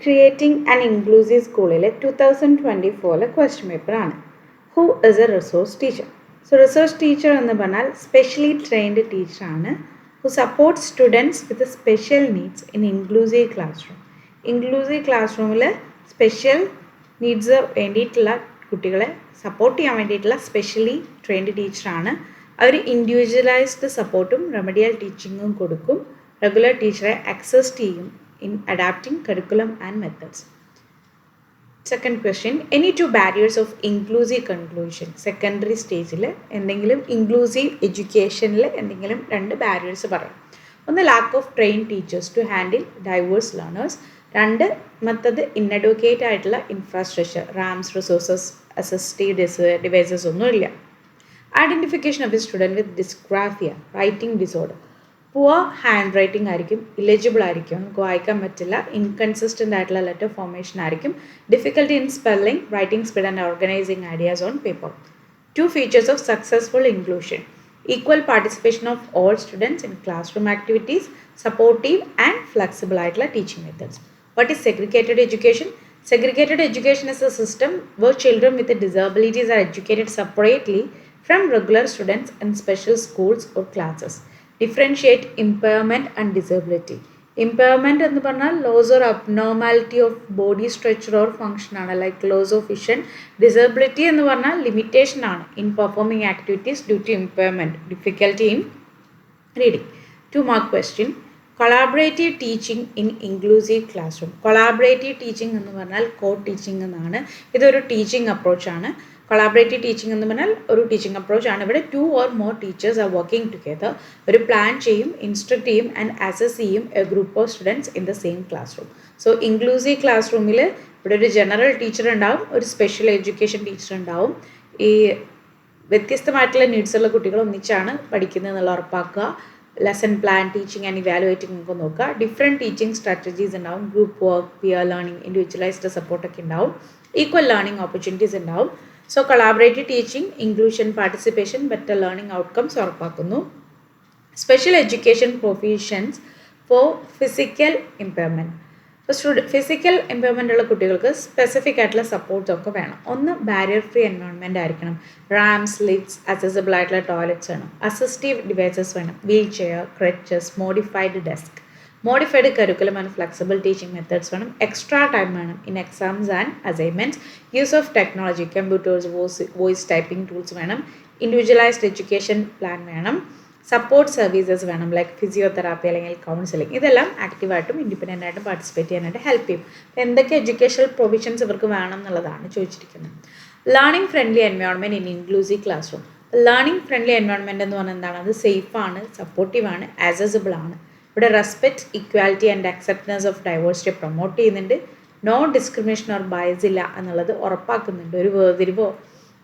Creating an inclusive സ്കൂളിലെ 2024 question പേപ്പറാണ്. Who is A resource teacher? So resource teacher എന്ന് പറഞ്ഞാൽ സ്പെഷ്യലി ട്രെയിൻഡ് ടീച്ചറാണ് who support students with special needs in inclusive class room. Inclusive class റൂമിൽ special needs വേണ്ടിയിട്ടുള്ള കുട്ടികളെ support ചെയ്യാൻ വേണ്ടിയിട്ടുള്ള സ്പെഷ്യലി ട്രെയിൻഡ് ടീച്ചറാണ്. അവർ ഇൻഡിവിജ്വലൈസ്ഡ് സപ്പോർട്ടും റെമഡിയൽ ടീച്ചിങ്ങും കൊടുക്കും. റെഗുലർ ടീച്ചറെ അക്സസ് ചെയ്യും in adapting curriculum and methods. Second question, any two barriers of inclusive conclusion? Secondary stage എന്തെങ്കിലും ഇൻക്ലൂസീവ് എഡ്യൂക്കേഷനിൽ എന്തെങ്കിലും രണ്ട് ബാരിയേഴ്സ് പറയാം. ഒന്ന് lack of trained teachers to handle diverse learners. രണ്ട് മറ്റത് ഇൻഅഡ്വക്കേറ്റ് ആയിട്ടുള്ള infrastructure, ramps, resources, assistive devices ഒന്നുമില്ല. Identification of a student with dysgraphia, writing disorder. Poor hand writing ആയിരിക്കും, ഇലെജിബിൾ ആയിരിക്കും, നമുക്ക് വായിക്കാൻ പറ്റില്ല, ഇൻകൺസിസ്റ്റൻ്റ് ആയിട്ടുള്ള ലെറ്റർ ഫോർമേഷൻ ആയിരിക്കും, difficulty in spelling, writing speed and organizing ideas on paper. Two features of successful inclusion: equal participation of all students in class room activities, supportive and flexible ആയിട്ടുള്ള teaching methods. What is segregated education? Segregated education is a system where children with disabilities are educated separately from regular students in special schools or classes. Differentiate impairment and disability. Impairment എന്ന് പറഞ്ഞാൽ loss or abnormality of body structure or function ആണ്, like loss of vision. Disability എന്ന് പറഞ്ഞാൽ limitation ആണ് in performing activities due to impairment, difficulty in reading. 2 mark question. Collaborative teaching in inclusive classroom. Collaborative teaching എന്ന് പറഞ്ഞാൽ കോ teaching എന്നാണ്. ഇതൊരു teaching അപ്രോച്ചാണ്. Collaborative teaching എന്ന് പറഞ്ഞാൽ ഒരു ടീച്ചിങ് അപ്രോച്ചാണ്. ഇവിടെ 2 or more teachers are working together. ഒരു പ്ലാൻ ചെയ്യും, ഇൻസ്ട്രക്ട് ചെയ്യും ആൻഡ് അസസ് ചെയ്യും A group of students in the same classroom. So inclusive class റൂമിൽ ഇവിടെ ഒരു ജനറൽ ടീച്ചർ ഉണ്ടാവും, ഒരു സ്പെഷ്യൽ എഡ്യൂക്കേഷൻ ടീച്ചർ ഉണ്ടാവും. ഈ വ്യത്യസ്തമായിട്ടുള്ള നീഡ്സുള്ള കുട്ടികൾ ഒന്നിച്ചാണ് പഠിക്കുന്നത് എന്നുള്ള ഉറപ്പാക്കുക. Lesson plan, teaching and evaluating നമുക്ക് നോക്കുക. ഡിഫറെൻറ്റ് ടീച്ചിങ് സ്ട്രാറ്റജീസ് ഉണ്ടാവും, group work, peer learning, individualised സപ്പോർട്ടൊക്കെ ഉണ്ടാവും, ഈക്വൽ ലേണിംഗ് ഓപ്പർച്യൂണിറ്റീസ് ഉണ്ടാവും. So collaborative teaching, inclusion, participation, better learning outcomes ഉറപ്പാക്കുന്നു. Special education provisions for physical impairment. ഇപ്പോൾ ഫിസിക്കൽ ഇമ്പയർമെൻ്റ് ഉള്ള കുട്ടികൾക്ക് സ്പെസിഫിക് ആയിട്ടുള്ള സപ്പോർട്ട്സ് ഒക്കെ വേണം. ഒന്ന് ബാരിയർ ഫ്രീ എൻവയോൺമെൻറ്റ് ആയിരിക്കണം, റാംസ്, ലിഫ്റ്റ്സ്, അക്സസിബിൾ ആയിട്ടുള്ള ടോയ്ലറ്റ്സ് വേണം, അസിസ്റ്റീവ് ഡിവൈസസ് വേണം, wheelchair, crutches, modified desk, modified curriculum and flexible teaching methods വേണം, എക്സ്ട്രാ ടൈം വേണം in exams and assignments, use of technology, computers, voice typing tools വേണം, individualised education plan വേണം, support services വേണം, like physiotherapy അല്ലെങ്കിൽ counselling. ഇതെല്ലാം ആക്റ്റീവായിട്ടും independent ആയിട്ടും participate ചെയ്യാനായിട്ട് help ചെയ്യും. എന്തൊക്കെ എഡ്യൂക്കേഷണൽ പ്രൊവിഷൻസ് ഇവർക്ക് വേണം എന്നുള്ളതാണ് ചോദിച്ചിരിക്കുന്നത്. Learning friendly environment in inclusive class room. Learning friendly environment എന്ന് പറഞ്ഞാൽ എന്താണ്? അത് സേഫാണ്, സപ്പോർട്ടീവാണ്, ആക്സസിബിൾ ആണ്. ഇവിടെ respect, equality and acceptance of diversity promote ചെയ്യുന്നുണ്ട്. നോ ഡിസ്ക്രിമിനേഷൻ ഓർ ബയസ് ഇല്ല എന്നുള്ളത് ഉറപ്പാക്കുന്നുണ്ട്. ഒരു വേർതിരിവോ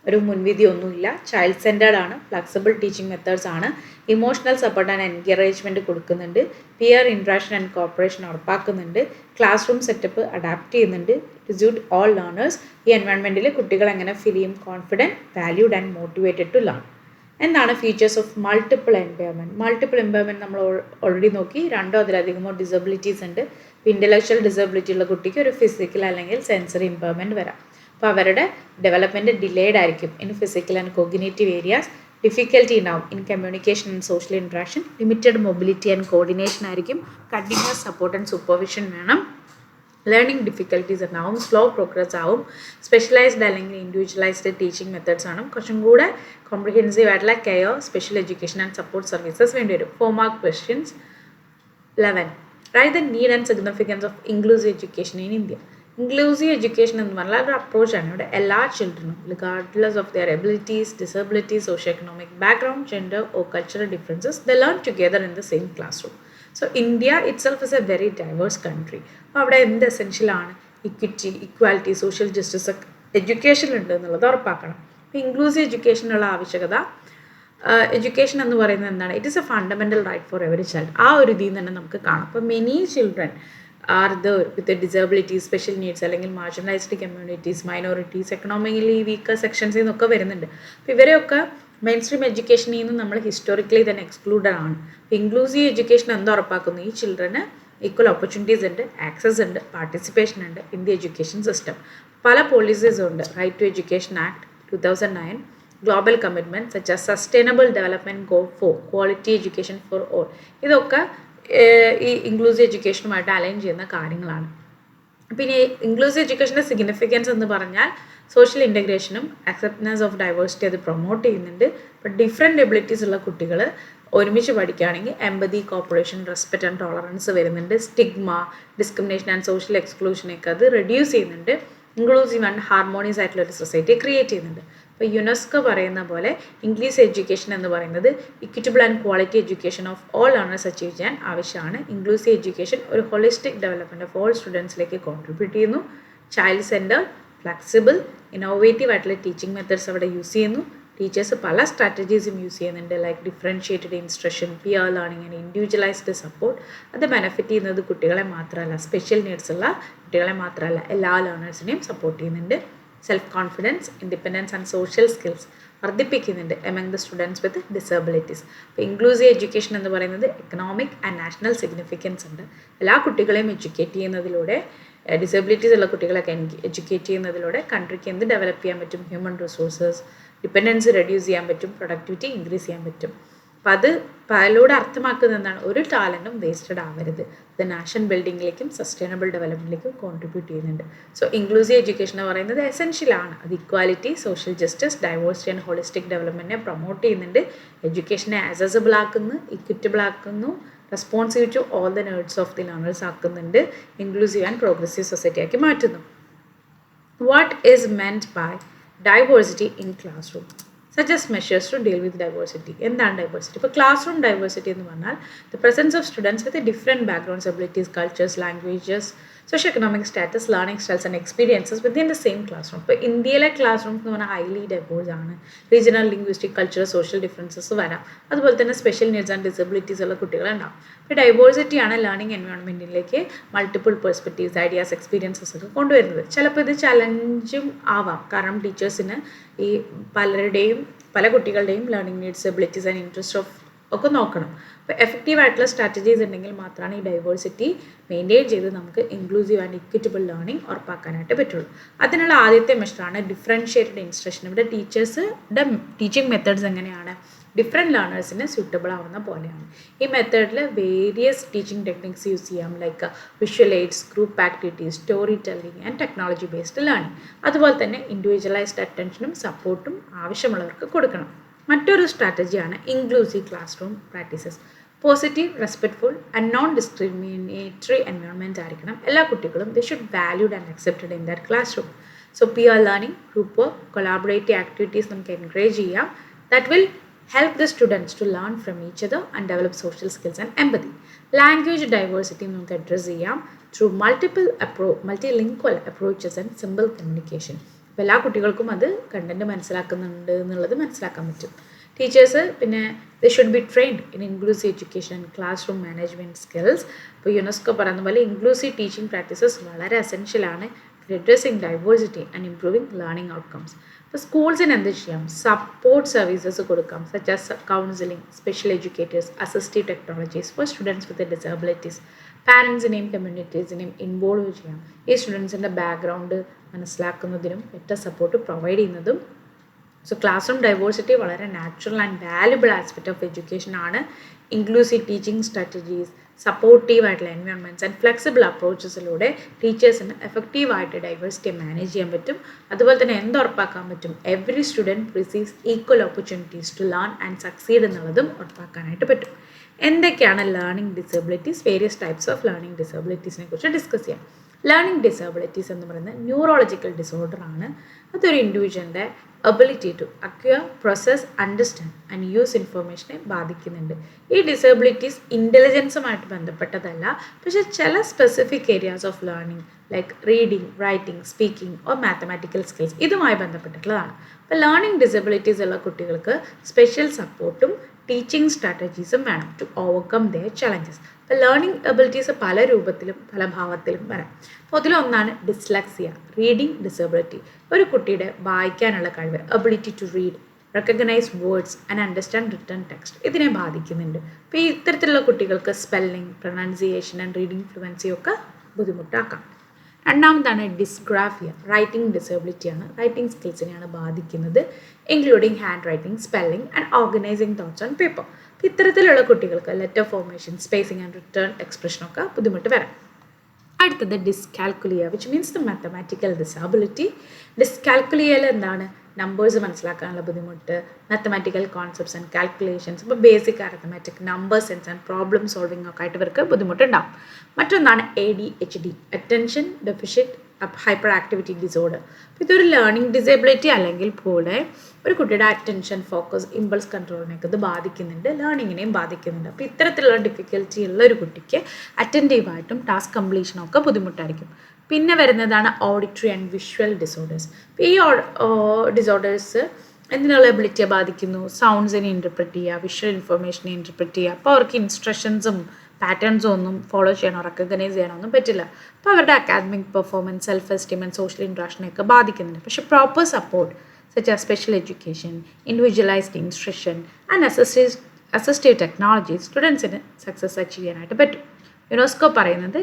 ഒരു മുൻവിധി ഒന്നുമില്ല. ചൈൽഡ് സെൻറ്റേർഡ് ആണ്, ഫ്ലെക്സിബിൾ ടീച്ചിങ് മെത്തേഡ്സ് ആണ്, ഇമോഷണൽ സപ്പോർട്ട് ആൻഡ് എൻകറേജ്മെൻറ്റ് കൊടുക്കുന്നുണ്ട്, പിയർ ഇൻട്രാക്ഷൻ ആൻഡ് കോപ്പറേഷൻ ഉറപ്പാക്കുന്നുണ്ട്, ക്ലാസ് റൂം സെറ്റപ്പ് അഡാപ്റ്റ് ചെയ്യുന്നുണ്ട് ടു സ്യൂട്ട് ഓൾ ലേണേഴ്സ്. ഈ എൻവയോൺമെൻറ്റിൽ കുട്ടികൾ എങ്ങനെ ഫീൽ ചെയ്യും? Confident, valued and motivated to learn. എന്താണ് features of multiple impairment? Multiple impairment നമ്മൾ ഓൾറെഡി നോക്കി. 2 അതിലധികമോ ഡിസബിലിറ്റീസ് ഉണ്ട്. ഇപ്പോൾ ഇൻ്റലക്ച്വൽ ഡിസബിലിറ്റി ഉള്ള കുട്ടിക്ക് ഒരു ഫിസിക്കൽ അല്ലെങ്കിൽ സെൻസറി എംപയർമെൻറ്റ് വരാം. അപ്പോൾ അവരുടെ ഡെവലപ്മെൻറ്റ് ഡിലേഡ് ആയിരിക്കും in physical and cognitive areas. Difficulty ഉണ്ടാവും in communication and social interaction. Limited mobility and coordination ആയിരിക്കും. കണ്ടിന്യൂസ് സപ്പോർട്ട് ആൻഡ് സൂപ്പർവിഷൻ വേണം. ലേണിംഗ് ഡിഫിക്കൽട്ടീസ് ഉണ്ടാവും, സ്ലോ പ്രോഗ്രസ് ആവും. സ്പെഷ്യലൈസ്ഡ് അല്ലെങ്കിൽ ഇൻഡിവിജ്വലൈസ്ഡ് ടീച്ചിങ് മെത്തേഡ്സ് ആണ്. കുറച്ചും കൂടെ കോംപ്രിഹെൻസീവ് ആയിട്ടുള്ള care, special education and support services വേണ്ടി വരും. 4 mark questions. 11. Write the need and significance of inclusive education in India. Inclusive education എന്ന് പറഞ്ഞാൽ ഒരു അപ്രോച്ചാണ്. ഇവിടെ എല്ലാ ചിൽഡ്രനും regardless of their abilities, disabilities, socio economic background, gender or cultural differences, they learn together in the same classroom. So India itself is a very diverse country. അപ്പോൾ അവിടെ എന്ത് എസെൻഷ്യലാണ്? ഇക്വിറ്റി, ഇക്വാലിറ്റി, സോഷ്യൽ ജസ്റ്റിസ് ഒക്കെ എഡ്യൂക്കേഷനിലുണ്ട് എന്നുള്ളത് ഉറപ്പാക്കണം. അപ്പോൾ inclusive എഡ്യൂക്കേഷനുള്ള ആവശ്യകത, എഡ്യൂക്കേഷൻ എന്ന് പറയുന്നത് എന്താണ്? It is a fundamental right for every child. ആ ഒരു ഇതിൽ തന്നെ നമുക്ക് കാണാം. അപ്പോൾ many children are with disabilities, special needs അല്ലെങ്കിൽ marginalised communities, minorities, economically weaker സെക്ഷൻസിൽ നിന്നൊക്കെ വരുന്നുണ്ട്. അപ്പോൾ ഇവരെയൊക്കെ മെയിൻ സ്ട്രീം എഡ്യൂക്കേഷനിൽ നിന്ന് നമ്മൾ ഹിസ്റ്റോറിക്കലി തന്നെ എക്സ്ക്ലൂഡഡ് ആണ്. അപ്പോൾ ഇൻക്ലൂസീവ് എഡ്യൂക്കേഷൻ എന്ത് ഉറപ്പാക്കുന്നു? ഈ ചിൽഡ്രന് ഈക്വൽ ഓപ്പർച്യൂണിറ്റീസ് ഉണ്ട്, ആക്സസ് ഉണ്ട്, പാർട്ടിസിപ്പേഷൻ ഉണ്ട് ഇൻ ദി എഡ്യൂക്കേഷൻ സിസ്റ്റം. പല പോളിസീസും ഉണ്ട്. Right to education act 2009, global commitment such as sustainable development goal for quality education for all. ഇതൊക്കെ ഈ ഇൻക്ലൂസീവ് എഡ്യൂക്കേഷനുമായിട്ട് അലൈൻ ചെയ്യുന്ന കാര്യങ്ങളാണ്. പിന്നെ ഇൻക്ലൂസീവ് എഡ്യൂക്കേഷൻ്റെ സിഗ്നിഫിക്കൻസ് എന്ന് പറഞ്ഞാൽ സോഷ്യൽ ഇൻ്റഗ്രേഷനും അക്സെപ്റ്റൻസ് ഓഫ് ഡൈവേഴ്സിറ്റി അത് പ്രൊമോട്ട് ചെയ്യുന്നുണ്ട്. ഇപ്പോൾ ഡിഫറെൻറ്റ് എബിലിറ്റീസ് ഉള്ള കുട്ടികൾ ഒരുമിച്ച് പഠിക്കുകയാണെങ്കിൽ എമ്പതി, കോപ്പറേഷൻ, റെസ്പെക്റ്റ് ആൻഡ് ടോളറൻസ് വരുന്നുണ്ട്. സ്റ്റിഗ്മ, ഡിസ്ക്രിമിനേഷൻ ആൻഡ് സോഷ്യൽ എക്സ്ക്ലൂഷനൊക്കെ അത് റെഡ്യൂസ് ചെയ്യുന്നുണ്ട്. ഇൻക്ലൂസീവ് ആൻഡ് ഹാർമോണിയസ് ആയിട്ടുള്ള ഒരു സൊസൈറ്റി ക്രിയേറ്റ് ചെയ്യുന്നുണ്ട്. ഇപ്പോൾ യുനെസ്കോ പറയുന്ന പോലെ ഇംഗ്ലീഷ് എഡ്യൂക്കേഷൻ എന്ന് പറയുന്നത് equitable and quality education of all learners achieve ചെയ്യാൻ ആവശ്യമാണ്. ഇൻക്ലൂസീവ് എഡ്യൂക്കേഷൻ ഒരു ഹോളിസ്റ്റിക് ഡെവലപ്മെൻറ്റ് ഓഫ് ഓൾ സ്റ്റുഡൻസിലേക്ക് കോൺട്രിബ്യൂട്ട് ചെയ്യുന്നു. ചൈൽഡ് സെൻറ്റർ, ഫ്ലെക്സിബിൾ, ഇന്നോവേറ്റീവ് ആയിട്ടുള്ള ടീച്ചിങ് മെത്തേഡ്സ് അവിടെ യൂസ് ചെയ്യുന്നു. ടീച്ചേഴ്സ് പല സ്ട്രാറ്റജീസും യൂസ് ചെയ്യുന്നുണ്ട്, like differentiated instruction, peer learning and individualised support. അത് ബെനിഫിറ്റ് ചെയ്യുന്നത് കുട്ടികളെ മാത്രമല്ല, സ്പെഷ്യൽ നീഡ്സ് ഉള്ള കുട്ടികളെ മാത്രമല്ല, എല്ലാ ലേണേഴ്സിനെയും സപ്പോർട്ട് ചെയ്യുന്നുണ്ട്. Self confidence, independence and social skills വർദ്ധിപ്പിക്കുന്നുണ്ട് among the students with disabilities. ഇപ്പോൾ ഇൻക്ലൂസീവ് എഡ്യൂക്കേഷൻ എന്ന് പറയുന്നത് എക്കണോമിക് ആൻഡ് നാഷണൽ സിഗ്നിഫിക്കൻസ് ഉണ്ട്. എല്ലാ കുട്ടികളെയും എഡ്യൂക്കേറ്റ് ചെയ്യുന്നതിലൂടെ, ഡിസബിലിറ്റീസ് ഉള്ള കുട്ടികളൊക്കെ എഡ്യൂക്കേറ്റ് ചെയ്യുന്നതിലൂടെ കൺട്രിക്ക് എന്ത് ഡെവലപ്പ് ചെയ്യാൻ പറ്റും? ഹ്യൂമൻ റിസോഴ്സസ്, ഡിപ്പെൻഡൻസ് റെഡ്യൂസ് ചെയ്യാൻ പറ്റും, പ്രൊഡക്ടിവിറ്റി ഇൻക്രീസ് ചെയ്യാൻ പറ്റും. അപ്പം അത് അതിലൂടെ അർത്ഥമാക്കുന്നത് എന്താണ്? ഒരു ടാലൻറ്റും വേസ്റ്റഡ് ആവരുത്. ഇത് നാഷൻ ബിൽഡിങ്ങിലേക്കും സസ്റ്റൈനബിൾ ഡെവലപ്മെൻറ്റിലേക്കും കോൺട്രിബ്യൂട്ട് ചെയ്യുന്നുണ്ട്. സോ ഇൻക്ലൂസീവ് എഡ്യൂക്കേഷൻ എന്ന് പറയുന്നത് എസെൻഷ്യലാണ്. അത് equality, social justice, diversity and holistic ഡെവലപ്മെൻറ്റിനെ പ്രൊമോട്ട് ചെയ്യുന്നുണ്ട്. എഡ്യൂക്കേഷനെ ആക്സസിബിൾ ആക്കുന്നു, ഇക്വിറ്റബിൾ ആക്കുന്നു, responsive to all the needs of the learners ആക്കുന്നുണ്ട്, ഇൻക്ലൂസീവ് ആൻഡ് പ്രോഗ്രസീവ് സൊസൈറ്റി ആക്കി മാറ്റുന്നു. What is meant by diversity in class room? Suggest measures to deal with diversity. എന്താണ് diversity? ഇപ്പോൾ ക്ലാസ് റൂം ഡൈവേഴ്സിറ്റി എന്ന് പറഞ്ഞാൽ the presence of students with different backgrounds, abilities, cultures, languages, socio economic status, learning styles and experiences within the same class room. ഇപ്പോൾ ഇന്ത്യയിലെ class rooms എന്ന് പറഞ്ഞാൽ highly diverse ആണ്. Regional, linguistic, cultural, social differences വരാം. അതുപോലെ തന്നെ special needs and disabilities ഉള്ള കുട്ടികളുണ്ടാവും. ഇപ്പോൾ ഡൈവേഴ്സിറ്റിയാണ് ലേണിംഗ് എൻവയോൺമെൻറ്റിലേക്ക് മൾട്ടിപ്പിൾ പെർസ്പെക്റ്റീവ്സ്, ഐഡിയാസ്, എക്സ്പീരിയൻസസ് ഒക്കെ കൊണ്ടുവരുന്നത്. ചിലപ്പോൾ ഇത് ചലഞ്ചും ആവാം, കാരണം ടീച്ചേഴ്സിന് ഈ പല കുട്ടികളുടെയും learning needs, abilities and interest ഒക്കെ നോക്കണം. അപ്പോൾ എഫക്റ്റീവ് ആയിട്ടുള്ള സ്ട്രാറ്റജീസ് ഉണ്ടെങ്കിൽ മാത്രമാണ് ഈ ഡൈവേഴ്സിറ്റി മെയിൻറ്റെയിൻ ചെയ്ത് നമുക്ക് ഇൻക്ലൂസീവ് ആൻഡ് ഇക്വിറ്റബിൾ ലേണിംഗ് ഉറപ്പാക്കാനായിട്ട് പറ്റുള്ളൂ. അതിനുള്ള ആദ്യത്തെ മെഷറാണ് ഡിഫറൻഷ്യേറ്റഡ് ഇൻസ്ട്രക്ഷൻ. ഇവിടെ ടീച്ചേഴ്സിൻ്റെ ടീച്ചിങ് മെത്തേഡ്സ് എങ്ങനെയാണ്? ഡിഫറെൻറ്റ് ലേണേഴ്സിന് സ്യൂട്ടബിൾ ആവുന്ന പോലെയാണ്. ഈ മെത്തേഡിൽ വേരിയസ് ടീച്ചിങ് ടെക്നിക്സ് യൂസ് ചെയ്യാം, like visual aids, group activities, storytelling and technology based learning. അതുപോലെ തന്നെ ഇൻഡിവിജ്വലൈസ്ഡ് അറ്റൻഷനും സപ്പോർട്ടും ആവശ്യമുള്ളവർക്ക് കൊടുക്കണം. മറ്റൊരു സ്ട്രാറ്റജിയാണ് inclusive classroom practices. Positive, respectful and non discriminatory environment ആയിരിക്കണം. എല്ലാ കുട്ടികളും they should valued and accepted in that classroom. So peer learning, group work, collaborative activities നമുക്ക് എൻകറേജ് ചെയ്യാം. That will help the students to learn from each other and develop social skills and empathy. Language diversity നമുക്ക് address ചെയ്യാം through multilingual approaches and symbol communication. അപ്പോൾ എല്ലാ കുട്ടികൾക്കും അത് content മനസ്സിലാക്കുന്നുണ്ട് എന്നുള്ളത് മനസ്സിലാക്കാൻ പറ്റും. ടീച്ചേഴ്സ് പിന്നെ they should be trained in inclusive education, classroom management skills. ഇപ്പോൾ യുനെസ്കോ പറയുന്ന പോലെ ഇൻക്ലൂസീവ് ടീച്ചിങ് പ്രാക്ടീസസ് വളരെ എസെൻഷ്യലാണ് for addressing diversity and improving learning outcomes. ഇപ്പോൾ സ്കൂൾസിന് എന്ത് ചെയ്യാം? സപ്പോർട്ട് സർവീസസ് കൊടുക്കാം, such as counselling, special educators, assistive technologies for students with disabilities. പാരൻസിനെയും കമ്മ്യൂണിറ്റീസിനെയും ഇൻവോൾവ് ചെയ്യാം. ഈ സ്റ്റുഡൻസിൻ്റെ ബാക്ക്ഗ്രൗണ്ട് മനസ്സിലാക്കുന്നതിനും ബെറ്റർ സപ്പോർട്ട് പ്രൊവൈഡ് ചെയ്യുന്നതും. സോ ക്ലാസ് റൂം ഡൈവേഴ്സിറ്റി വളരെ natural and valuable aspect of education ആണ്. ഇൻക്ലൂസീവ് ടീച്ചിങ് സ്ട്രാറ്റജീസ്, സപ്പോർട്ടീവ് ആയിട്ടുള്ള എൻവയോൺമെൻറ്റ്സ് ആൻഡ് ഫ്ലെക്സിബിൾ അപ്രോച്ചസിലൂടെ ടീച്ചേഴ്സിന് എഫക്റ്റീവായിട്ട് ഡൈവേഴ്സിറ്റി മാനേജ് ചെയ്യാൻ പറ്റും. അതുപോലെ തന്നെ ഉറപ്പാക്കാൻ പറ്റും? Every student receives equal opportunities to learn and succeed എന്നുള്ളതും ഉറപ്പാക്കാനായിട്ട് പറ്റും. എന്തൊക്കെയാണ് learning disabilities? Various types of learning ഡിസബിലിറ്റീസിനെ കുറിച്ച് ഡിസ്കസ് ചെയ്യാം. ലേണിംഗ് ഡിസബിലിറ്റീസ് എന്ന് പറയുന്നത് ന്യൂറോളജിക്കൽ ഡിസോർഡർ ആണ്. അതൊരു ഇൻഡിവിജ്വലിൻ്റെ ability to acquire, process, understand and use ഇൻഫർമേഷനെ ബാധിക്കുന്നുണ്ട്. ഈ ഡിസബിലിറ്റീസ് ഇൻ്റലിജൻസുമായിട്ട് ബന്ധപ്പെട്ടതല്ല, പക്ഷേ ചില specific areas of learning like reading, writing, speaking or mathematical skills ഇതുമായി ബന്ധപ്പെട്ടിട്ടുള്ളതാണ്. അപ്പോൾ ലേണിംഗ് ഡിസബിലിറ്റീസ് ഉള്ള കുട്ടികൾക്ക് സ്പെഷ്യൽ സപ്പോർട്ടും ടീച്ചിങ് സ്ട്രാറ്റജീസും വേണം ടു ഓവർകം ദെയർ ചലഞ്ചസ്. അപ്പോൾ ലേണിംഗ് എബിലിറ്റീസ് പല രൂപത്തിലും പല ഭാവത്തിലും വരാം. അപ്പോൾ അതിലൊന്നാണ് ഡിസ്ലെക്സിയ, റീഡിംഗ് ഡിസബിലിറ്റി. ഒരു കുട്ടിയുടെ വായിക്കാനുള്ള കഴിവ്, ability to read, recognise words and understand written text ഇതിനെ ബാധിക്കുന്നുണ്ട്. അപ്പോൾ ഈ ഇത്തരത്തിലുള്ള കുട്ടികൾക്ക് spelling, pronunciation and reading fluency ഒക്കെ ബുദ്ധിമുട്ടാക്കാം. രണ്ടാമതാണ് ഡിസ്ഗ്രാഫിയ, റൈറ്റിംഗ് ഡിസേബിലിറ്റിയാണ്. റൈറ്റിംഗ് സ്കിൽസിനെയാണ് ബാധിക്കുന്നത്, including handwriting, spelling and organising thoughts on paper. അപ്പോൾ ഇത്തരത്തിലുള്ള കുട്ടികൾക്ക് letter formation, spacing and written എക്സ്പ്രഷനൊക്കെ ബുദ്ധിമുട്ട് വരാം. അടുത്തത് dyscalculia, which means the mathematical disability. ഡിസ്കാൽക്കുലിയയിൽ എന്താണ്? നമ്പേഴ്സ് മനസ്സിലാക്കാനുള്ള ബുദ്ധിമുട്ട്, മാത്തമാറ്റിക്കൽ കോൺസെപ്റ്റ്സ് ആൻഡ് കാൽക്കുലേഷൻസ്, ഇപ്പോൾ basic arithmetic, number sense and problem solving ഒക്കെ ആയിട്ട് ഇവർക്ക് ബുദ്ധിമുട്ടുണ്ടാകും. മറ്റൊന്നാണ് ADHD, attention deficit hyper activity disorder. അപ്പോൾ ഇതൊരു ലേണിംഗ് ഡിസേബിലിറ്റി അല്ലെങ്കിൽ കൂടെ ഒരു കുട്ടിയുടെ അറ്റൻഷൻ, ഫോക്കസ്, ഇമ്പൾസ് കൺട്രോളിനെയൊക്കെ ഇത് ബാധിക്കുന്നുണ്ട്, ലേണിങ്ങിനെയും ബാധിക്കുന്നുണ്ട്. അപ്പോൾ ഇത്തരത്തിലുള്ള ഡിഫിക്കൽറ്റി ഉള്ള ഒരു കുട്ടിക്ക് അറ്റൻറ്റീവായിട്ടും ടാസ്ക് കംപ്ലീഷനും ഒക്കെ ബുദ്ധിമുട്ടായിരിക്കും. പിന്നെ വരുന്നതാണ് ഓഡിറ്ററി ആൻഡ് വിഷ്വൽ ഡിസോർഡേഴ്സ്. അപ്പോൾ ഈ ഡിസോർഡേഴ്സ് എന്തിനുള്ള എബിലിറ്റിയെ ബാധിക്കുന്നു? സൗണ്ട്സിനെ ഇൻ്റർപ്രറ്റ് ചെയ്യുക, വിഷ്വൽ ഇൻഫർമേഷനെ ഇൻ്റർപ്രറ്റ് ചെയ്യുക. അപ്പോൾ അവർക്ക് ഇൻസ്ട്രക്ഷൻസും പാറ്റേൺസും ഒന്നും ഫോളോ ചെയ്യാനോ റെക്കഗ്നൈസ് ചെയ്യാനോ ഒന്നും പറ്റില്ല. അപ്പോൾ അവരുടെ academic performance, self esteem and social ഇൻട്രാക്ഷനെയൊക്കെ ബാധിക്കുന്നുണ്ട്. പക്ഷേ proper support such as special education, individualized instruction and assistive technologies സ്റ്റുഡൻസിന് സക്സസ് അച്ചീവ് ചെയ്യാനായിട്ട് പറ്റും. യുനെസ്കോ പറയുന്നത്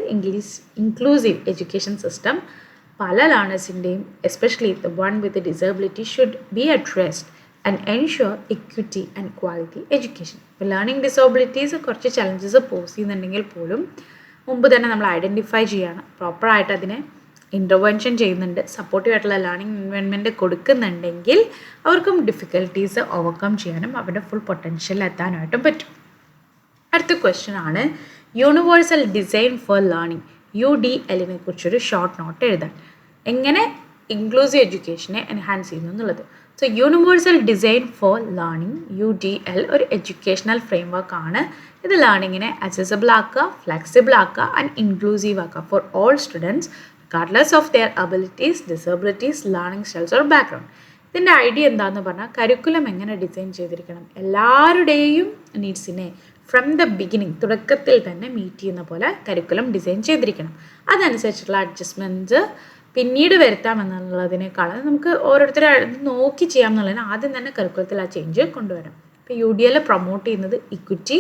ഇൻക്ലൂസീവ് എഡ്യൂക്കേഷൻ സിസ്റ്റം പല ലേണേഴ്സിൻ്റെയും especially the one with disability should be addressed and ensure equity and quality education. ഇപ്പോൾ learning disabilities കുറച്ച് challenges pose ചെയ്യുന്നുണ്ടെങ്കിൽ പോലും മുമ്പ് തന്നെ നമ്മൾ ഐഡൻറ്റിഫൈ ചെയ്യാണ്, പ്രോപ്പറായിട്ട് അതിനെ ഇൻ്റർവെൻഷൻ ചെയ്യുന്നുണ്ട്, സപ്പോർട്ടീവ് ആയിട്ടുള്ള ലേണിംഗ് എൻവയോൺമെൻറ്റ് കൊടുക്കുന്നുണ്ടെങ്കിൽ അവർക്കും ഡിഫിക്കൽട്ടീസ് ഓവർകം ചെയ്യാനും അവരുടെ ഫുൾ പൊട്ടൻഷ്യൽ എത്താനായിട്ടും പറ്റും. അടുത്ത ക്വസ്റ്റ്യൻ ആണ് universal design for learning, UDL കുറിച്ചൊരു ഷോർട്ട് നോട്ട് എഴുതാൻ. എങ്ങനെ ഇൻക്ലൂസീവ് എഡ്യൂക്കേഷനെ എൻഹാൻസ് ചെയ്യുന്നു എന്നുള്ളത്. So universal design for learning UDL ഒരു എഡ്യൂക്കേഷണൽ ഫ്രെയിംവർക്ക് ആണ്. ഇത് ലേണിങ്ങിനെ അക്സസിബിൾ ആക്കുക, ഫ്ലെക്സിബിൾ ആക്കുക ആൻഡ് ഇൻക്ലൂസീവ് ആക്കുക for all students regardless of their abilities, disabilities, learning styles or background. ഇതിൻ്റെ ഐഡിയ എന്താണെന്ന് പറഞ്ഞാൽ കരിക്കുലം എങ്ങനെ ഡിസൈൻ ചെയ്തിരിക്കണം, എല്ലാവരുടെയും നീഡ്സിനെ ഫ്രം ദ ബിഗിനിങ് തുടക്കത്തിൽ തന്നെ മീറ്റ് ചെയ്യുന്ന പോലെ കരിക്കുലം ഡിസൈൻ ചെയ്തിരിക്കണം. അതനുസരിച്ചുള്ള അഡ്ജസ്റ്റ്മെൻറ്റ്സ് പിന്നീട് വരുത്താമെന്നുള്ളതിനേക്കാൾ നമുക്ക് ഓരോരുത്തരും നോക്കി ചെയ്യാമെന്നുള്ളതിന് ആദ്യം തന്നെ കരിക്കുലത്തിൽ ആ ചേഞ്ച് കൊണ്ടുവരാം. ഇപ്പോൾ UDL പ്രൊമോട്ട് ചെയ്യുന്നത് equity,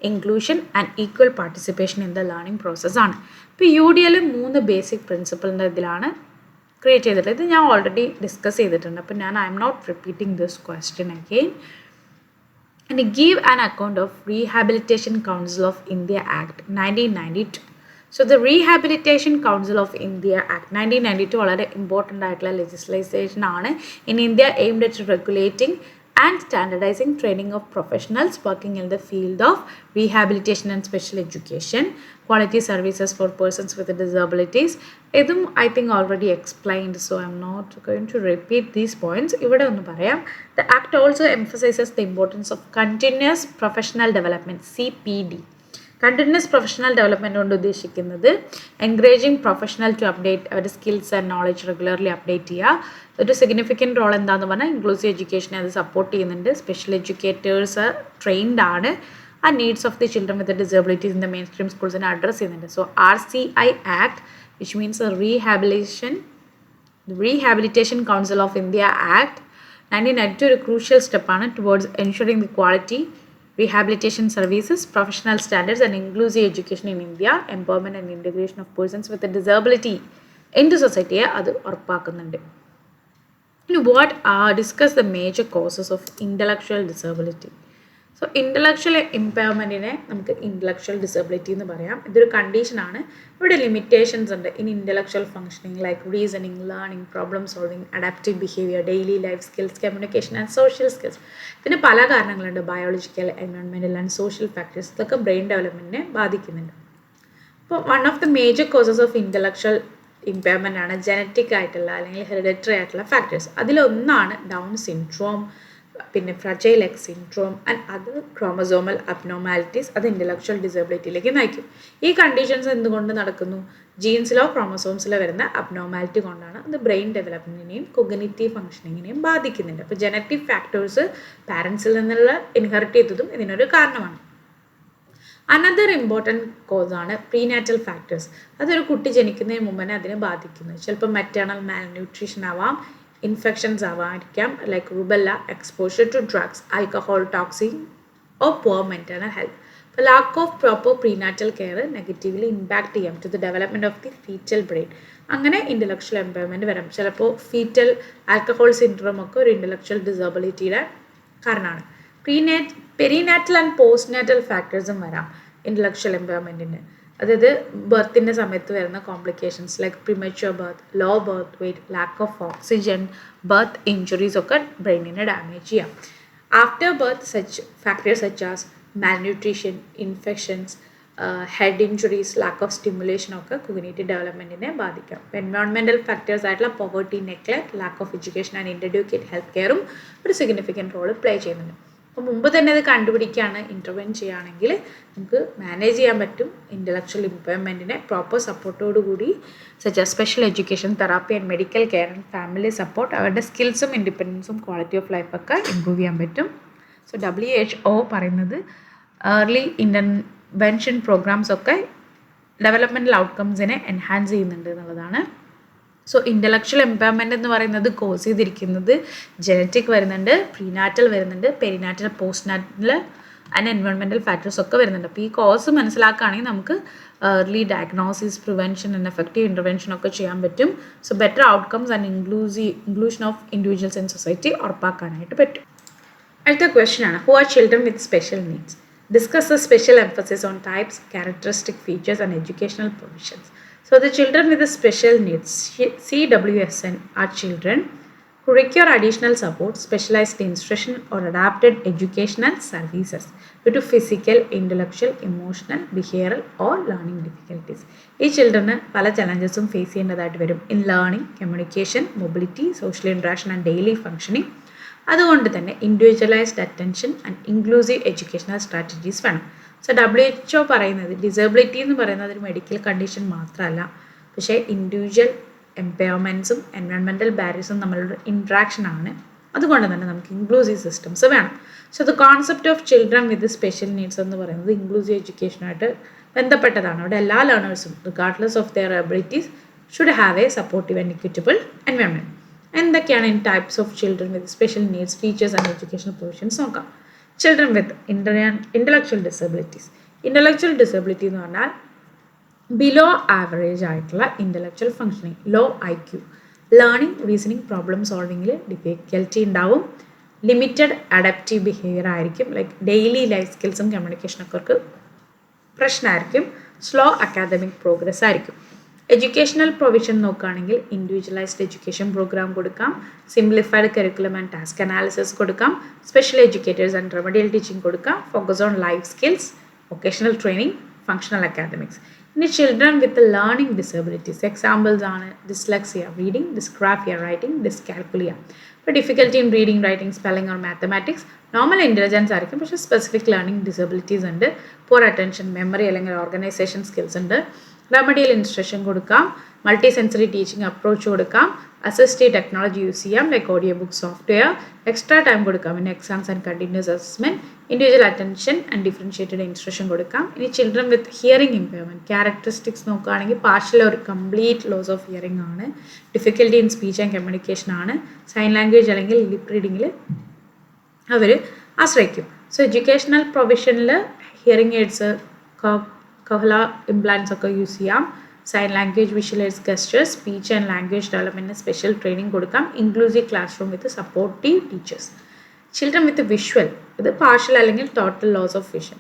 inclusion and equal participation in the learning പ്രോസസ്സാണ്. ഇപ്പോൾ UDL 3 ബേസിക് പ്രിൻസിപ്പിളിൻ്റെ ഇതിലാണ് ക്രിയേറ്റ് ചെയ്തിട്ടുള്ളത്. ഇത് ഞാൻ ഓൾറെഡി ഡിസ്കസ് ചെയ്തിട്ടുണ്ട്, അപ്പോൾ I'm not repeating this question again. And give an account of rehabilitation council of India act 1992. So the rehabilitation council of India act 1992 വളരെ important ആയിട്ടുള്ള ലെജിസ്ലേഷൻ ആണ്. In India aimed at regulating and standardizing training of professionals working in the field of rehabilitation and special education, quality services for persons with disabilities. Idum I think already explained, so I'm not going to repeat these points. Ivide onnu parayam. The act also emphasizes the importance of continuous professional development, CPD. Continuous professional development കൊണ്ട് ഉദ്ദേശിക്കുന്നത് encouraging professional to update അവരുടെ skills and knowledge regularly update ചെയ്യുക. ഒരു significant role എന്താണെന്ന് പറഞ്ഞാൽ inclusive എഡ്യൂക്കേഷനെ അത് support ചെയ്യുന്നുണ്ട്. Special educators trained ആണ്. ആ needs of the children with disabilities in the mainstream സ്കൂൾസിനെ അഡ്രസ്സ് ചെയ്യുന്നുണ്ട്. So RCI act which means rehabilitation council of India act 1992 ഒരു ക്രൂഷ്യൽ സ്റ്റെപ്പാണ് towards ensuring the quality rehabilitation services, professional standards and inclusive education in India, empowerment and integration of persons with a disability into society അത് ഉറപ്പാക്കുന്നുണ്ട്. ഇനി discuss the major causes of intellectual disability. So intellectual ഇമ്പയർമെൻറ്റിനെ നമുക്ക് intellectual disability എന്ന് പറയാം. ഇതൊരു കണ്ടീഷനാണ്. ഇവിടെ limitations ഉണ്ട് in intellectual functioning like reasoning, learning, problem solving, adaptive behaviour, daily life skills, communication and social skills. ഇതിന് പല കാരണങ്ങളുണ്ട്. Biological, environmental and social factors ഇതൊക്കെ ബ്രെയിൻ ഡെവലപ്മെൻറ്റിനെ ബാധിക്കുന്നുണ്ട്. അപ്പോൾ one of the major causes of intellectual impairment ആണ് genetic ആയിട്ടുള്ള അല്ലെങ്കിൽ hereditary ആയിട്ടുള്ള ഫാക്ടേഴ്സ്. അതിലൊന്നാണ് ഡൗൺ സിൻഡ്രോം, പിന്നെ fragile X syndrome and other chromosomal abnormalities. അത് ഇൻ്റലക്ച്വൽ ഡിസബിലിറ്റിയിലേക്ക് നയിക്കും. ഈ കണ്ടീഷൻസ് എന്തുകൊണ്ട് നടക്കുന്നു? ജീൻസിലോ ക്രോമസോംസിലോ വരുന്ന അബ്നോർമാലിറ്റി കൊണ്ടാണ്. അത് ബ്രെയിൻ ഡെവലപ്മെൻറ്റിനെയും കൊഗ്നിറ്റീവ് ഫങ്ഷനിങ്ങിനെയും ബാധിക്കുന്നുണ്ട്. അപ്പോൾ ജനറ്റിക് ഫാക്ടേഴ്സ് പാരൻസിൽ നിന്നുള്ള ഇൻഹെറിറ്റ് ചെയ്തതും ഇതിനൊരു കാരണമാണ്. അനദർ ഇമ്പോർട്ടൻറ്റ് കോസാണ് പ്രീനാറ്റൽ ഫാക്ടേഴ്സ്. അതൊരു കുട്ടി ജനിക്കുന്നതിന് മുമ്പ് തന്നെ അതിനെ ബാധിക്കുന്നു. ചിലപ്പോൾ മെറ്റേണൽ മാൽ ന്യൂട്രീഷൻ ആവാം, ഇൻഫെക്ഷൻസ് ആവാതിരിക്കാം, like rubella, exposure to drugs, alcohol, toxin or poor mental health. അപ്പോൾ lack of proper prenatal care negatively impact ചെയ്യാം to the development of the fetal brain. അങ്ങനെ ഇൻ്റലക്ച്വൽ എംപയർമെൻറ്റ് വരാം. ചിലപ്പോൾ fetal alcohol syndrome ഒക്കെ ഒരു intellectual ഡിസബിലിറ്റിയുടെ കാരണമാണ്. Perinatal and postnatal ഫാക്ടേഴ്സും വരാം ഇൻ്റലക്ച്വൽ എംപയർമെൻറ്റിന്. അതായത് ബർത്തിൻ്റെ സമയത്ത് വരുന്ന complications like premature birth, low birth weight, lack of oxygen, birth injuries ഒക്കെ ബ്രെയിനിനെ ഡാമേജ് ചെയ്യാം. After birth factors such as malnutrition, infections, head injuries, lack of stimulation ഒക്കെ cognitive ഡെവലപ്മെൻറ്റിനെ ബാധിക്കാം. എൻവയോൺമെൻറ്റൽ ഫാക്ടേഴ്സ് ആയിട്ടുള്ള poverty, neglect, lack of education and inadequate health കെയറും ഒരു significant role play ചെയ്യുന്നുണ്ട്. അപ്പോൾ മുമ്പ് തന്നെ അത് കണ്ടുപിടിക്കുകയാണ്, ഇൻ്റർവെൻ ചെയ്യുകയാണെങ്കിൽ നമുക്ക് മാനേജ് ചെയ്യാൻ പറ്റും ഇൻ്റലക്ച്വൽ ഇമ്പയർമെൻറ്റിനെ പ്രോപ്പർ സപ്പോർട്ടോടുകൂടി. Such as special education, therapy and medical care and family support അവരുടെ സ്കിൽസും ഇൻഡിപെൻഡൻസും ക്വാളിറ്റി ഓഫ് ലൈഫൊക്കെ ഇമ്പ്രൂവ് ചെയ്യാൻ പറ്റും. സോ WHO പറയുന്നത് ഏർലി ഇൻ്റർവെൻഷൻ പ്രോഗ്രാംസ് ഒക്കെ ഡെവലപ്മെൻറ്റൽ ഔട്ട്കംസിനെ എൻഹാൻസ് ചെയ്യുന്നുണ്ട് എന്നുള്ളതാണ്. സോ ഇൻ്റലക്ച്വൽ എംപയർമെൻറ്റ് എന്ന് പറയുന്നത് കോസ് ചെയ്തിരിക്കുന്നത് ജനറ്റിക് വരുന്നുണ്ട്, പ്രീനാറ്റൽ വരുന്നുണ്ട്, perinatal, postnatal and environmental factors ഒക്കെ വരുന്നുണ്ട്. അപ്പോൾ ഈ കോസ് മനസ്സിലാക്കുകയാണെങ്കിൽ നമുക്ക് early diagnosis, prevention and effective intervention ഒക്കെ ചെയ്യാൻ പറ്റും. So better outcomes and inclusion of individuals in society ഉറപ്പാക്കാനായിട്ട് പറ്റും. അടുത്ത ക്വസ്റ്റ്യൻ ആണ്, who are children with special needs? Discuss the special emphasis on types, characteristic features and educational provisions. So the children with the special needs, CWSN, are children who require additional support, specialized instruction or adapted educational services due to physical, intellectual, emotional, behavioral or learning difficulties. ഈ ചിൽഡ്രന് പല ചലഞ്ചസും face ചെയ്യേണ്ടതായിട്ട് വരും in learning, communication, mobility, social interaction and daily functioning. അതുകൊണ്ട് തന്നെ individualised attention and inclusive educational strategies വേണം. So WHO പറയുന്നത് disability എന്ന് പറയുന്നത് ഒരു മെഡിക്കൽ കണ്ടീഷൻ മാത്രമല്ല, പക്ഷേ ഇൻഡിവിജ്വൽ എംപയർമെൻറ്റ്സും എൻവയോൺമെൻറ്റൽ ബാരിയേഴ്സും തമ്മിലുള്ള ഇൻട്രാക്ഷൻ ആണ്. അതുകൊണ്ട് തന്നെ നമുക്ക് ഇൻക്ലൂസീവ് സിസ്റ്റംസ് വേണം. So the concept of children with special needs എന്ന് പറയുന്നത് ഇൻക്ലൂസീവ് എഡ്യൂക്കേഷനായിട്ട് ബന്ധപ്പെട്ടതാണ്. അവിടെ എല്ലാ ലേണേഴ്സും regardless of their abilities should have a supportive and equitable environment. എന്തൊക്കെയാണ് in types of children with special needs, features and educational provisions നോക്കാം. Children with intellectual disabilities. Intellectual disability എന്ന് പറഞ്ഞാൽ ബിലോ ആവറേജ് ആയിട്ടുള്ള intellectual functioning, low IQ, learning, reasoning, problem സോൾവിങ്ങിൽ difficulty ഉണ്ടാവും, limited adaptive behaviour ആയിരിക്കും, like daily life സ്കിൽസും കമ്മ്യൂണിക്കേഷനൊക്കെ അവർക്ക് പ്രശ്നമായിരിക്കും, സ്ലോ അക്കാദമിക് പ്രോഗ്രസ് ആയിരിക്കും. എഡ്യൂക്കേഷണൽ പ്രൊവിഷൻ നോക്കുകയാണെങ്കിൽ ഇൻഡിവിജ്വലൈസ്ഡ് എഡ്യൂക്കേഷൻ പ്രോഗ്രാം കൊടുക്കാം, simplified curriculum and task analysis കൊടുക്കാം, special educators and remedial teaching കൊടുക്കാം, focus on life skills, vocational training, functional academics. ഇനി children with learning disabilities examples ആണ് dyslexia, reading, dysgraphia, writing, dyscalculia. ഇപ്പോൾ difficulty in reading, writing, spelling or mathematics. Normal intelligence ആയിരിക്കും, പക്ഷേ specific learning disabilities ഉണ്ട്. Poor attention, memory അല്ലെങ്കിൽ organisation skills ഉണ്ട്. Remedial instruction കൊടുക്കാം, multi sensory teaching approach കൊടുക്കാം, assistive technology use ചെയ്യാം like audio book, software. Extra time കൊടുക്കാം in exams and continuous assessment. Individual attention and differentiated instruction കൊടുക്കാം. ഇനി children with hearing impairment characteristics നോക്കുകയാണെങ്കിൽ partial ഒരു complete loss of hearing ആണ്, difficulty in speech and communication ആണ്, sign language അല്ലെങ്കിൽ lip റീഡിങ്ങിൽ അവർ ആശ്രയിക്കും. സോ എഡ്യൂക്കേഷണൽ പ്രൊവിഷനിൽ ഹിയറിംഗ് എയ്ഡ്സ്, കോഹ്ല ഇംപ്ലാൻസ് ഒക്കെ യൂസ് ചെയ്യാം, sign language, visual aids, gestures, speech and language ഡെവലപ്മെൻറ്റിന് സ്പെഷ്യൽ ട്രെയിനിങ് കൊടുക്കാം, inclusive classroom with supportive teachers. Children with visual, ഇത് പാർഷ്യൽ അല്ലെങ്കിൽ ടോട്ടൽ ലോസ് ഓഫ് വിഷൻ.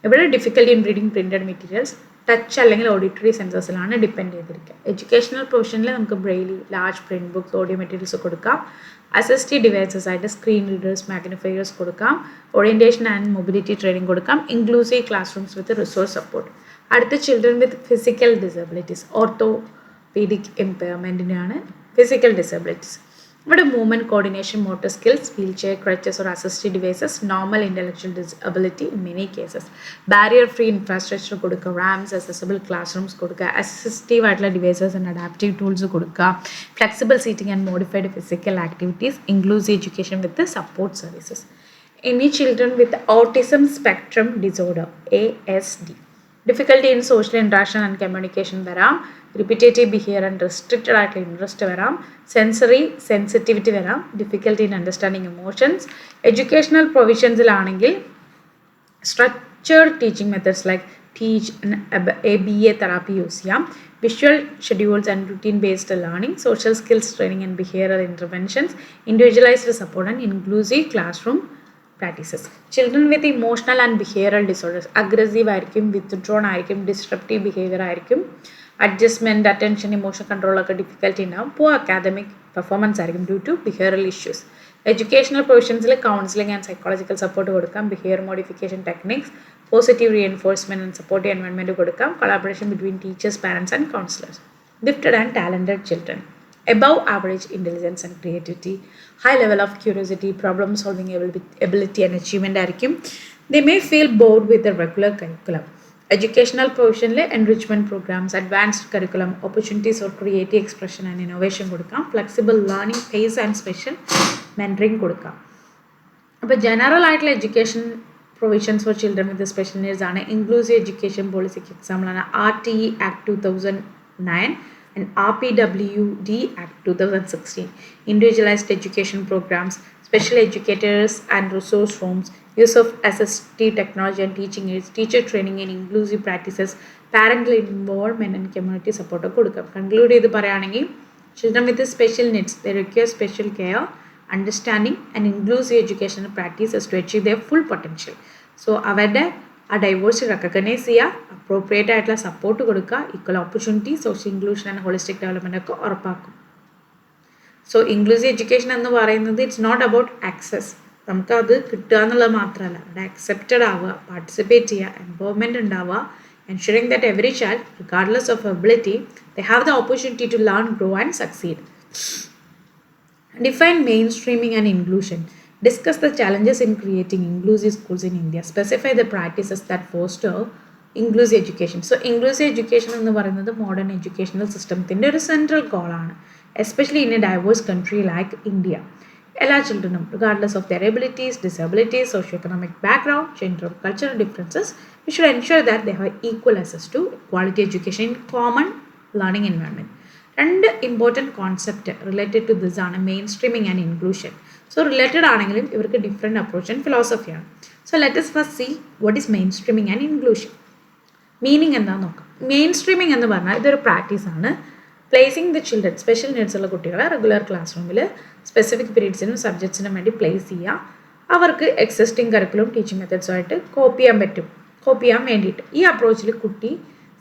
ഇവിടെ difficulty in reading printed materials, touch അല്ലെങ്കിൽ auditory സെൻസേഴ്സിലാണ് depend ചെയ്തിരിക്കുക. Educational പ്രൊവിഷനിൽ നമുക്ക് braille, large print books, audio materials കൊടുക്കാം, അസിസ്റ്റീവ് ഡിവൈസസ് ആയിട്ട് സ്ക്രീൻ റീഡേഴ്സ്, മാഗ്നിഫയേഴ്സ് കൊടുക്കാം, ഓറിയൻറ്റേഷൻ ആൻഡ് മൊബിലിറ്റി ട്രെയിനിങ് കൊടുക്കാം, inclusive classrooms with resource support. അടുത്ത children with physical disabilities, orthopaedic ഇമ്പയർമെൻറ്റിനാണ് ഫിസിക്കൽ ഡിസബിലിറ്റീസ്. ഇവിടെ movement, coordination, motor skills, wheelchair, crutches or assistive devices, normal intellectual disability in many cases. Barrier free infrastructure കൊടുക്കുക, ramps, accessible classrooms കൊടുക്കുക, assistive ആയിട്ടുള്ള devices and adaptive tools കൊടുക്കുക, flexible seating and modified physical activities, inclusive education with support services. ഇനി children with autism spectrum disorder ASD. Difficulty in social interaction and communication വരാം, repetitive behaviour and restricted ആയിട്ടുള്ള interest വരാം, sensory sensitivity വരാം, difficulty in understanding emotions. Educational പ്രൊവിഷൻസിലാണെങ്കിൽ structured teaching methods like teach ABA therapy use ചെയ്യാം, visual schedules and routine based learning, social skills training and behavioural interventions, individualised support and inclusive classroom practices. Children with emotional and behavioural disorders, aggressive ആയിരിക്കും, withdrawn ആയിരിക്കും, disruptive behaviour ആയിരിക്കും, adjustment, attention, emotion കൺട്രോളൊക്കെ difficulty ഉണ്ടാവും, poor academic performance ആയിരിക്കും due to behavioural issues. Educational പ്രൊവിഷൻസിൽ counselling and psychological support കൊടുക്കാം, behaviour modification techniques, positive reinforcement and supportive environment കൊടുക്കാം, collaboration between teachers, parents and counsellors. Gifted and talented children, above average intelligence and creativity, high level of curiosity, problem solving ability and achievement ആയിരിക്കും. They may feel bored with the regular curriculum. Educational provisionൽ enrichment programs, advanced curriculum, opportunities for creative expression and innovation കൊടുക്കാം, flexible learning pace and special mentoring കൊടുക്കാം. അപ്പോൾ general ആയിട്ടുള്ള education provisions for children with special needs ആണ്. Inclusive education പോളിസിക്ക് എക്സാമ്പിളാണ് RTE Act 2009 and RPWD Act 2016. Individualized education programs, special educators and resource rooms, use of assistive technology and teaching aids, teacher training and inclusive practices, parental involvement and community support കൊടുക്കാം. Conclude ചെയ്ത് പറയുകയാണെങ്കിൽ children with special needs, they require special care, understanding and inclusive educational practices to achieve their full potential. So അവരുടെ ആ diversity recognise ചെയ്യുക, appropriate ആയിട്ടുള്ള support കൊടുക്കുക, equal opportunity, social inclusion and holistic development ഒക്കെ ഉറപ്പാക്കും. So inclusive education എന്ന് പറയുന്നത് it's not about access, നമുക്കത് കിട്ടുക എന്നുള്ളത് മാത്രമല്ല, അവിടെ അക്സെപ്റ്റഡ് ആവുക, പാർട്ടിസിപ്പേറ്റ് ചെയ്യുക, എംപവർമെൻറ്റ് ഉണ്ടാവുക, ensuring that every child, regardless of ability, they have the opportunity to learn, grow and succeed. Define mainstreaming and inclusion. Discuss the challenges in creating inclusive schools in India. Specify the practices that foster inclusive education. So inclusive education എന്ന് പറയുന്നത് modern educational സിസ്റ്റത്തിൻ്റെ ഒരു central ഗോളാണ്, especially in a diverse country like India. എല്ലാ ചിൽഡ്രനും regardless of their abilities, disabilities, socio economic background, gender, cultural differences, we should ensure that they have equal access to quality education in common learning environment. രണ്ട് important concept related to this ആണ് mainstreaming and inclusion. So related ആണെങ്കിലും ഇവർക്ക് different approach and ഫിലോസഫിയാണ്. So let us first see what is mainstreaming and inclusion. Meaning എന്താണെന്ന് നോക്കാം. Mainstreaming എന്ന് പറഞ്ഞാൽ ഇതൊരു പ്രാക്ടീസാണ്. Placing the children, special needs ഉള്ള കുട്ടികളെ റെഗുലർ ക്ലാസ് റൂമിൽ സ്പെസിഫിക് പീരീഡ്സിനും സബ്ജക്ട്സിനും വേണ്ടി പ്ലേസ് ചെയ്യുക. അവർക്ക് എക്സിസ്റ്റിംഗ് കരിക്കുലം ടീച്ചിങ് മെത്തേഡ്സുമായിട്ട് കോപ്പി ചെയ്യാൻ വേണ്ടിയിട്ട്. ഈ അപ്രോച്ചിൽ കുട്ടി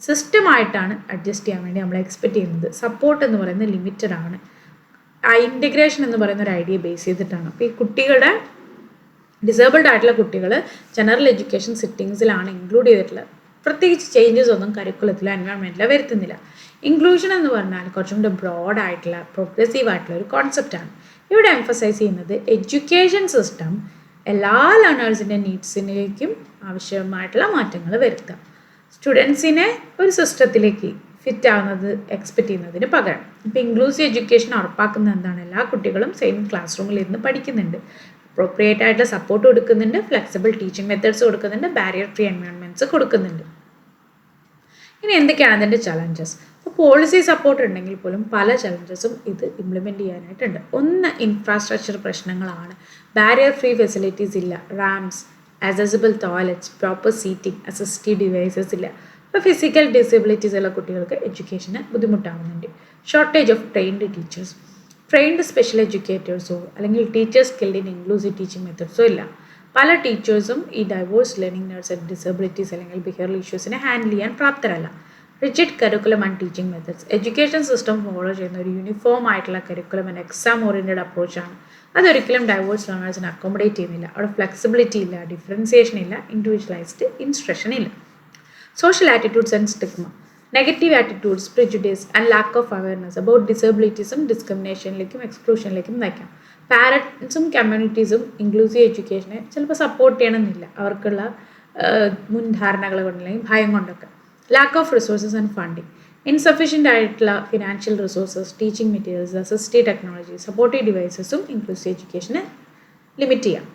സിസ്റ്റമായിട്ടാണ് അഡ്ജസ്റ്റ് ചെയ്യാൻ വേണ്ടി നമ്മൾ എക്സ്പെക്റ്റ് ചെയ്യുന്നത്. സപ്പോർട്ട് എന്ന് പറയുന്നത് ലിമിറ്റഡ് ആണ്. ഇൻറ്റഗ്രേഷൻ എന്ന് പറയുന്ന ഒരു ഐഡിയ ബേസ് ചെയ്തിട്ടാണ്. അപ്പോൾ ഈ കുട്ടികളുടെ ഡിസേബിൾഡ് ആയിട്ടുള്ള കുട്ടികൾ ജനറൽ എഡ്യൂക്കേഷൻ സിറ്റിങ്സിലാണ് ഇൻക്ലൂഡ് ചെയ്തിട്ടുള്ളത്. പ്രത്യേകിച്ച് ചേഞ്ചസ് ഒന്നും കരിക്കുലത്തിലോ എൻവയോൺമെൻറ്റിലോ വരുത്തുന്നില്ല. ഇൻക്ലൂഷൻ എന്ന് പറഞ്ഞാൽ കുറച്ചും കൂടെ ബ്രോഡായിട്ടുള്ള പ്രോഗ്രസീവ് ആയിട്ടുള്ള ഒരു കോൺസെപ്റ്റാണ്. ഇവിടെ എംഫസൈസ് ചെയ്യുന്നത് എഡ്യൂക്കേഷൻ സിസ്റ്റം എല്ലാ ലേണേഴ്സിൻ്റെ നീഡ്സിലേക്കും ആവശ്യമായിട്ടുള്ള മാറ്റങ്ങൾ വരുത്തുക. സ്റ്റുഡൻസിനെ ഒരു സിസ്റ്റത്തിലേക്ക് ഫിറ്റ് ആവുന്നത് എക്സ്പെക്റ്റ് ചെയ്യുന്നതിന് പകരം ഇപ്പോൾ ഇൻക്ലൂസീവ് എഡ്യൂക്കേഷൻ ഉറപ്പാക്കുന്നത് എന്താണ്? എല്ലാ കുട്ടികളും സെയിം ക്ലാസ് റൂമിൽ ഇരുന്ന് പഠിക്കുന്നുണ്ട്, അപ്രോപ്രിയേറ്റ് ആയിട്ടുള്ള സപ്പോർട്ട് കൊടുക്കുന്നുണ്ട്, ഫ്ലെക്സിബിൾ ടീച്ചിങ് മെത്തേഡ്സ് കൊടുക്കുന്നുണ്ട്, ബാരിയർ ഫ്രീ എൻവയോൺമെൻറ്റ്സ് കൊടുക്കുന്നുണ്ട്. ഇനി എന്തൊക്കെയാണ് അതിൻ്റെ ചലഞ്ചസ്? അപ്പോൾ പോളിസി സപ്പോർട്ട് ഉണ്ടെങ്കിൽ പോലും പല ചലഞ്ചസും ഇത് ഇംപ്ലിമെൻറ്റ് ചെയ്യാനായിട്ടുണ്ട്. ഒന്ന് ഇൻഫ്രാസ്ട്രക്ചർ പ്രശ്നങ്ങളാണ്. ബാരിയർ ഫ്രീ ഫെസിലിറ്റീസ് ഇല്ല, ramps, accessible toilets, proper seating, assistive devices ഇല്ല. ഇപ്പോൾ ഫിസിക്കൽ ഡിസബിലിറ്റീസ് ഉള്ള കുട്ടികൾക്ക് എഡ്യൂക്കേഷന് ബുദ്ധിമുട്ടാവുന്നുണ്ട്. Shortage of trained teachers, trained special എഡ്യൂക്കേറ്റേഴ്സോ അല്ലെങ്കിൽ teachers skilled in inclusive teaching മെത്തേഡ്സോ ഇല്ല. പല ടീച്ചേഴ്സും ഈ diverse learning needs and disabilities അല്ലെങ്കിൽ ബിഹേവിയറൽ ഇഷ്യൂസിനെ ഹാൻഡിൽ ചെയ്യാൻ പ്രാപ്തരല്ല. Rigid curriculum and teaching methods, education system follow ചെയ്യുന്ന ഒരു യൂണിഫോം ആയിട്ടുള്ള കരിക്കുലം ആൻഡ് എക്സാം ഓറിയൻറ്റഡ് അപ്രോച്ചാണ്. അതൊരിക്കലും ഡൈവേഴ്സ് ലേണേഴ്സിനെ അക്കോമഡേറ്റ് ചെയ്യുന്നില്ല. അവിടെ ഫ്ലെക്സിബിലിറ്റി ഇല്ല, ഡിഫറൻസിയേഷൻ ഇല്ല, ഇൻഡിവിജ്വലൈസ്ഡ് ഇൻസ്ട്രക്ഷൻ ഇല്ല. Social attitudes and stigma, negative attitudes, prejudice and lack of awareness about ഡിസബിലിറ്റീസും ഡിസ്ക്രിമിനേഷനിലേക്കും എക്സ്ക്ലൂഷനിലേക്കും നയിക്കാം. പാരൻസും കമ്മ്യൂണിറ്റീസും ഇൻക്ലൂസീവ് എഡ്യൂക്കേഷനെ ചിലപ്പോൾ സപ്പോർട്ട് ചെയ്യണമെന്നില്ല, അവർക്കുള്ള മുൻധാരണകൾ കൊണ്ടല്ലെങ്കിൽ ഭയം കൊണ്ടൊക്കെ. Lack of resources and funding, insufficient ആയിട്ടുള്ള financial resources, teaching materials, assistive technology, supportive ഡിവൈസസും ഇൻക്ലൂസീവ് എഡ്യൂക്കേഷനെ ലിമിറ്റ് ചെയ്യാം.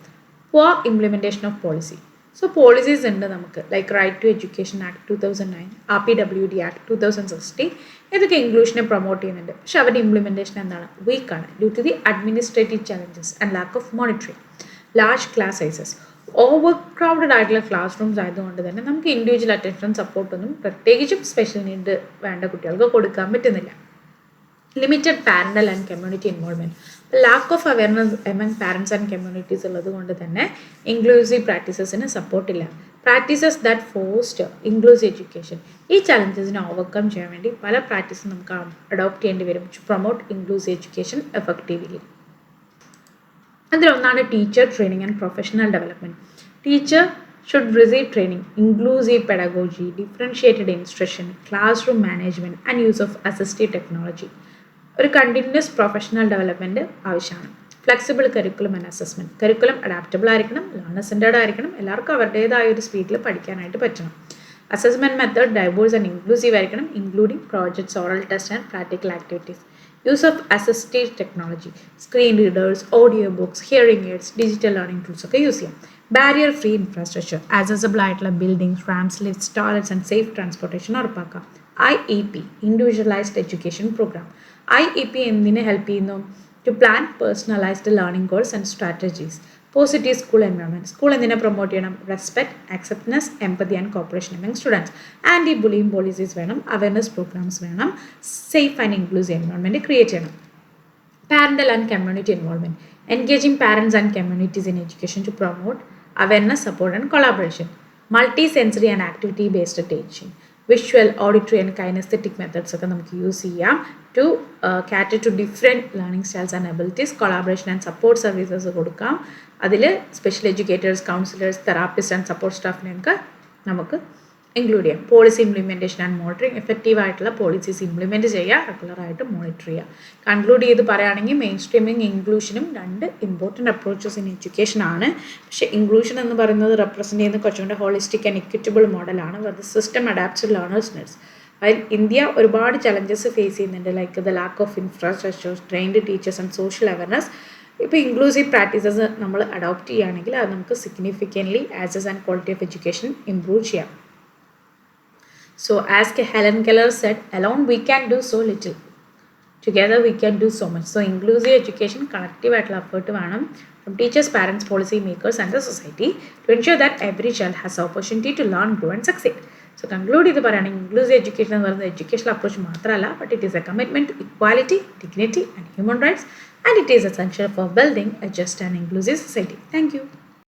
Poor implementation of policy, so policies ഉണ്ട് നമുക്ക്, like right to education act 2009, RPWD act 2016, ഇതൊക്കെ ഇൻക്ലൂഷനെ പ്രൊമോട്ട് ചെയ്യുന്നുണ്ട്. പക്ഷെ അവരുടെ ഇംപ്ലിമെൻറ്റേഷൻ എന്താണ്, വീക്കാണ് due to the administrative challenges and lack of monitoring. Large class sizes, overcrowded ആയിട്ടുള്ള ക്ലാസ് റൂംസ് ആയതുകൊണ്ട് തന്നെ നമുക്ക് ഇൻഡിവിജ്വൽ അറ്റൻഷൻ സപ്പോർട്ടൊന്നും പ്രത്യേകിച്ചും സ്പെഷ്യൽ നീഡ് വേണ്ട കുട്ടികൾക്ക് കൊടുക്കാൻ പറ്റുന്നില്ല. Limited parental and community involvement, lack of awareness among parents and communities ഉള്ളത് കൊണ്ട് തന്നെ ഇൻക്ലൂസീവ് പ്രാക്ടീസസിന് സപ്പോർട്ടില്ല. Practices that foster inclusive education, ഈ ചലഞ്ചസിനെ ഓവർകം ചെയ്യാൻ വേണ്ടി പല പ്രാക്ടീസും നമുക്ക് അഡോപ്റ്റ് ചെയ്യേണ്ടി വരും to promote inclusive education effectively. അതിലൊന്നാണ് teacher training and professional development. Teacher should receive training, inclusive pedagogy, differentiated instruction, classroom management and use of assistive technology. ഒരു കണ്ടിന്യൂസ് പ്രൊഫഷണൽ ഡെവലപ്മെൻറ്റ് ആവശ്യമാണ്. Flexible curriculum and assessment, curriculum adaptable ആയിരിക്കണം, learner centred ആയിരിക്കണം, എല്ലാവർക്കും അവരുടേതായ ഒരു സ്പീഡിൽ പഠിക്കാനായിട്ട് പറ്റണം. Assessment method diverse and inclusive ആയിരിക്കണം, including projects, oral test and practical activities. Use of assistive technology, screen readers, audio books, hearing aids, digital learning tools ഒക്കെ യൂസ് ചെയ്യാം. ബാരിയർ ഫ്രീ ഇൻഫ്രാസ്ട്രക്ചർ, ആക്സസിബിൾ ആയിട്ടുള്ള buildings, ramps, lifts, toilets and safe transportation ഉറപ്പാക്കാം. IEP, individualised education programme. IEP എന്തിനെ help ചെയ്യുന്നു? To plan personalised learning goals and strategies. Positive school environment, school എന്തിനെ promote ചെയ്യണം? Respect, acceptance, empathy and cooperation among students. Anti bullying policies വേണം, awareness programmes വേണം, safe and inclusive environment create ചെയ്യണം. Parental and community involvement, engaging parents and communities in education to promote awareness, support and collaboration. Multi-sensory and activity-based teaching, visual, auditory and kinesthetic methods ഒക്കെ നമുക്ക് use ചെയ്യാം to cater to different learning styles and abilities. Collaboration and support services കൊടുക്കാം. അതിൽ special educators, counsellors, therapist and support സ്റ്റാഫിനെയൊക്കെ നമുക്ക് include ചെയ്യാം. Policy implementation and monitoring, effective ആയിട്ടുള്ള policies implement ചെയ്യുക, റെഗുലറായിട്ട് മോണിറ്റർ ചെയ്യുക. കൺക്ലൂഡ് ചെയ്ത് പറയുകയാണെങ്കിൽ മെയിൻ സ്ട്രീമിങ് ഇൻക്ലൂഷനും രണ്ട് ഇമ്പോർട്ടൻറ്റ് അപ്രോച്ചസ് ഇൻ എഡ്യൂക്കേഷൻ ആണ്. പക്ഷേ ഇൻക്ലൂഷൻ എന്ന് പറയുന്നത് റെപ്രസെൻറ്റ് ചെയ്യുന്ന കുറച്ചുകൂടെ ഹോളിസ്റ്റിക് ആൻഡ് ഇക്വിറ്റബിൾ മോഡലാണ്, where system adapts to learners needs. അതിൽ ഇന്ത്യ ഒരുപാട് ചലഞ്ചസ് ഫേസ് ചെയ്യുന്നുണ്ട്, like the lack of infrastructure, trained teachers and social awareness. ഇപ്പോൾ ഇൻക്ലൂസീവ് പ്രാക്ടീസസ് നമ്മൾ അഡോപ്റ്റ് ചെയ്യുകയാണെങ്കിൽ അത് നമുക്ക് significantly access and quality of education improve ചെയ്യാം. So as Helen Keller said, alone we can do so little, together we can do so much. So inclusive education collective ആയിട്ടുള്ള effort വേണം from teachers, parents, policy makers and the society to ensure that every child has the opportunity to learn, grow and succeed. So conclude ചെയ്ത് പറയുകയാണെങ്കിൽ inclusive education എന്ന് പറയുന്നത് educational approach മാത്രമല്ല, but it is a commitment to equality, dignity and human rights, and it is essential for building a just and inclusive society. Thank you.